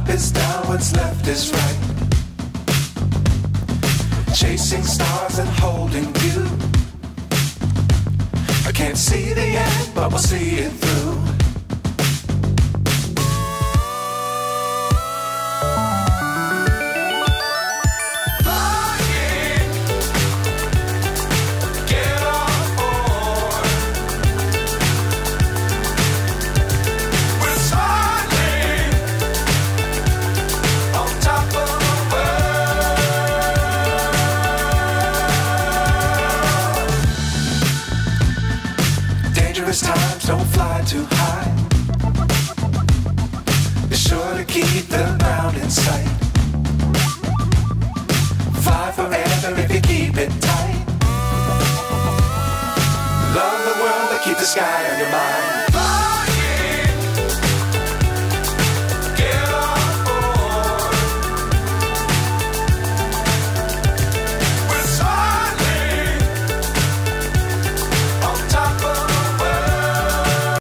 is down, what's left is right. Chasing stars and holding you. I can't see the end, but we'll see it through. Times don't fly too high. Be sure to keep the ground in sight. Fly forever if you keep it tight. Love the world but keep the sky